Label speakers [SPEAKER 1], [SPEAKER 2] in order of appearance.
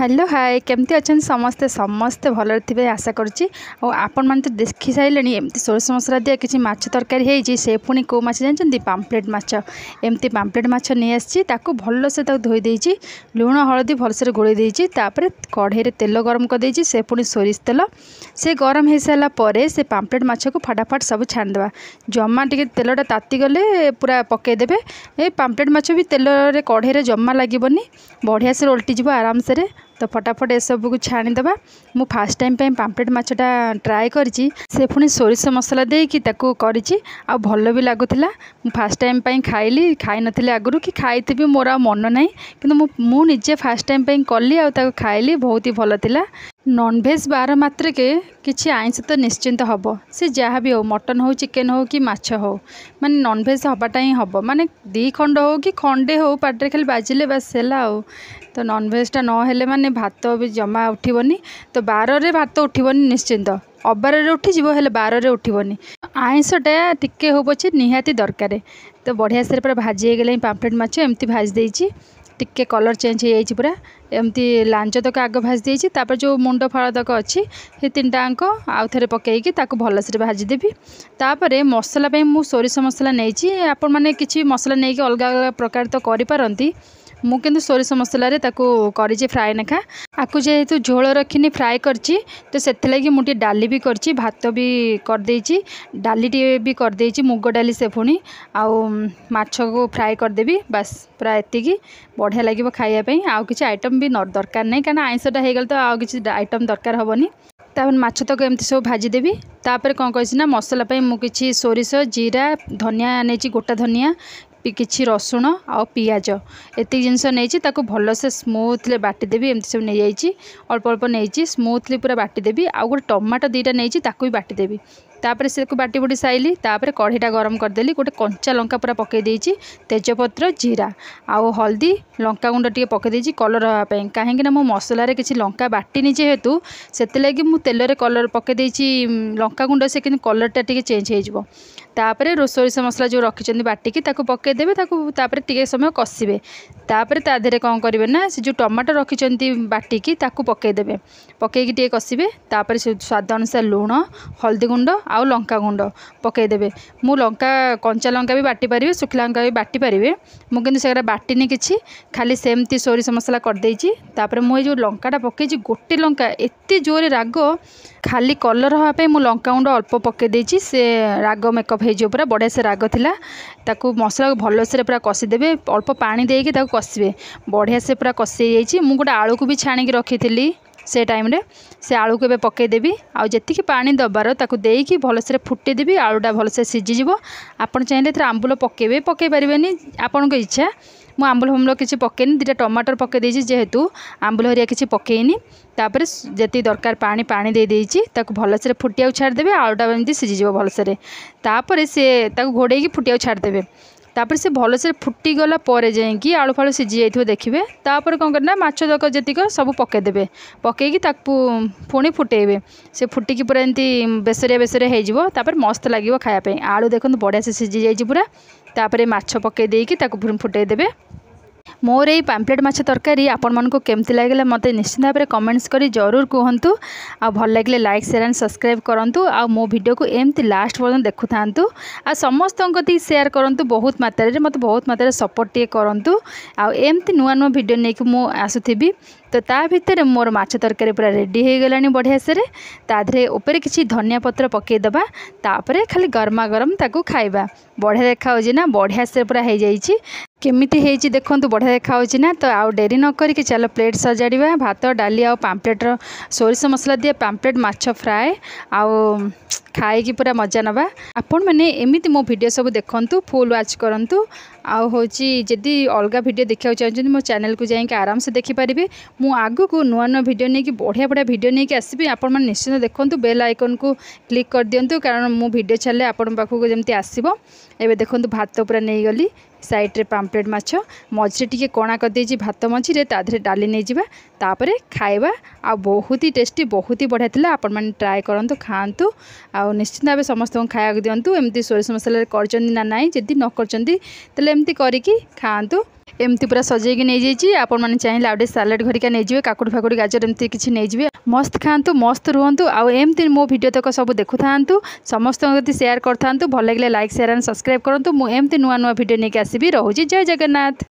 [SPEAKER 1] Hello hi केमती अच्छा समस्ते समस्ते भल थे आशा करुँची आपण मैंने तो देखी सारे एमती सोरस मसला दिया किसी माछ तरकारी होती से पुणी कौ माछ जानते पाम्पलेट माछ एमती पाम्पलेट माछ नहीं आसी भलसे धोई देती लुण हलदी भलसे गोल देती कढ़ई तेल गरम कर से पुणी सोरिष तेल से गरम हो सारापर से पाम्पलेट माछ को फटाफट सब छाणीदे जमा टे तेलटा ताती गले पूरा पकईदे ये पाम्पलेट माछ भी तेल कढ़ई जमा लगे बढ़िया से ओल्टी आराम से तो फटाफट एसबू को छाणीदे मु फास्ट टाइम पाम्पलेट माछटा ट्राए करी से पुणी सोरिष मसला देकी करी आ भल भी लगुला फास्ट टाइम खाइली खाई नी आगुरी कि खाई मोर आ मन ना कि मुझे फास्ट टाइम कली खाइली बहुत ही भल था। नॉनवेज बार मात्र के किसी आइंस तो निश्चिंत हम से जहाँ भी हो मटन हो चिकेन हो कि माछ हो माने नॉनवेज हबाटा ही हम माने दी खंड हो कि खंडे हो पाटे खाली बाजिले बास है तो नॉनवेजटा नहेले माने भात भी जमा उठिबनी तो बार रे भात उठिबनी निश्चिंत अबार उठिज बार उठिबनी आइंसटा टिके हो पछे निहाती दरकार तो बढ़िया से पूरा भाजी गले पाम्पलेट माछ एमती भाजी देछि टिके कलर चेंज हो जाइए पूरा एमती लांच तक आग भाजी देछि तापर जो मुंड फाड़ तक अच्छी से तीन टाक आउ थे पकईकि भलसे भाजीदेवी तापर मसला मु सोरिष मसला नहीं आपण मैंने किसी मसला नहीं अलग अलग प्रकार तो करें मु किंतु सोरिष मसलारे करी फ्राए नेखा आपको जेहेतु झोल रखनी फ्राए करची तो से मुझे डाली भी करची भात भी करदेची डाली भी करदेची मुग डाली से पुणी आउ माछ को फ्राए करदेवी बस पूरा एतिकी बढ़िया लगे खायापी आउ किसी आइटम भी दरकार नहीं कारण आइंसटा हो गले तो आउ किसी आइटम दरकार हेनी तापर माछ तक एमती सब भाजीदेवी तापर कौन कही मसला मुझे सोरिष जीरा धनिया नहीं गोटा धनिया किसी रसुण आ पियाज एति जिनस नहीं भलसे स्मूथली बाटीदेवी एमती सब नहीं जाइए अल्प अल्प नहीं स्मूथली पूरा बाटीदेवी आउ गोटे टमाटो दुईटा नहीं भी बाटीदेवी तापर से बाटी बुटी साइली तापर कढ़ईटा गरम करदेली गोटे कंचा लंका पूरा पकई देछि तेजपत्र जीरा आउ हल्दी लंका गुंड टे पकई कलर हाँपाई कहीं मो मसलार किसी लंका बाटिनी जेहेतु से तेल कलर पकई लंका गुंड से कि कलरटा टे चेंज हो तापर सोरिष मसला जो रखिंट बाटिकी पकईदेवे टे समय कषिबे तापर ता देहरे कौन करेंगे ना से जो टमाटो रखिंट बाटिकी पकईदेवे पकईकी टे कषिबे तापर स्वाद अनुसार लुण हल्दी गुंड आउ लंका गुंड पकईदेवे मु लंका कंचा लंका भी बाटी पारे सुखला लंका भी बाटी पारे मुझे से बाटिनी किसी खाली सेमती सोरिष मसला करदेची तापर मुझे जो लंकाटा पकई गोटे लंका एत जोरे राग खाली कलर हाँपाई मु लंका गुंड अल्प पकई से राग मेकअप हो पूरा बढ़िया से राग थिला ताकू मसला भलसे पूरा कषिदेवे अल्प पानी देके कषिबे बढ़िया से पूरा कषि जाइए मुझे गोटे आलू को भी छाणिकी रखी से टाइम रे से आलू को पकईदेवी आउ जी पानी दबार देकी भलसे फुटेदेवी आलूटा भलसे सीझीज आपड़ चाहिए आंबुल पकेबे पकई पारे आपण इच्छा मु आंबुल फामुल किसी पकईनी दुटा टमाटर पकई जेहेतु आंबुल हरिया किसी पकईनी तापर जी दरकार पानी पानी दे देइछि भलसे फुटिया छाड़देवे आलूटा एमती सीझीज भलसे तापर से घोड़े फुटिया छाड़देवे तापर से भलसे फुटीगला जाइए आलू फालू सीझी जाइए देखिए तापर कौन करना माछ तक जीक सब पकईदेवे पकईकी पुणी फुटेबे से फुटिकी पूरा एमती बेसरिया बेसरिया होपर मस्त लगे खायापी आलू देखो बढ़िया से सीझी जाइए पूरा तापर माछ पकई देकी फुटेदेवे मोर ये पाम्पलेट माछ तरकारी आपण मानक केमती लगे मत निश्चित भाव में कमेंट्स करी जरूर कहतु आ भल लगे लाइक शेयर एंड सब्सक्राइब करूँ आ मो वीडियो को एमती लास्ट पर्यटन देखु था आ समस्त शेयर करूँ बहुत मात्रा मत बहुत मात्रा सपोर्ट टे करूँ आमती नुआ नुआ वीडियो नहीं कि मुझे आसुथी तो ता भितर मोर माछ तरकारी पूरा रेडी हो गलानी बढ़िया से ताधे ऊपर किसी धनिया पत्र पकईदबा तापर खाली गरमा गरम ताकू खाइबा बढ़िया देखा ना बढ़िया से पूरा हो जाइए केमिति हेची देखंतु बढ़िया देखा ना तो आउ डेरी न करिकी चलो प्लेट सजाड़ा भात डाली आ पाम्पलेटर सोरिष मसला दिए पाम्पलेट माछ फ्राए आउ खाई पूरा मजा नवा आपण मैंने एमती मो वीडियो सब देखंतु फुल वाच करंतु आउ होची जदि अलग वीडियो देखा चाहते मो चैनल को जाइए आराम से देखिपारे मु आगु को नुआ नुआ वीडियो नहीं कि बढ़िया बढ़िया वीडियो नहीं कि आसबि आपण मैंने निश्चित देखंतु बेल आइकन को क्लिक कर दियंतु कारण मु वीडियो छाड़ले आपण पाखु जमती आसीबो एबे देखंतु भात पूरा नहीं गली साइड रे पाम्पलेट माछ मझे टी कणा कर भात मझे ताधे डाली नहीं जावा तापर खाइबा आ बहुत ही टेस्टी बहुत ही बढ़िया था आपण मैंने ट्राए करंतु खातु आ निश्चित भाव समस्त खाया दिंतु एमती सोरिष मसला कर ना नाई जदि न कर एमती करिकी खातु। एमती पूरा सजेकी नहीं जाइए। आपण मैंने चाहिए आउटे सालाड घरिका नहीं काकुड़ी फाकुड़ी गाजर एमती किसी नहीं मस्त खातु मस्त रुहतु आमती मो भिडियो तक सब देखु था समस्त सेयार कर भल लगे लाइक शेयर एंड सब्सक्राइब करूँ। मुझे नुआ नुआ भिडियो नहीं आसबि। रोजी जय जगन्नाथ।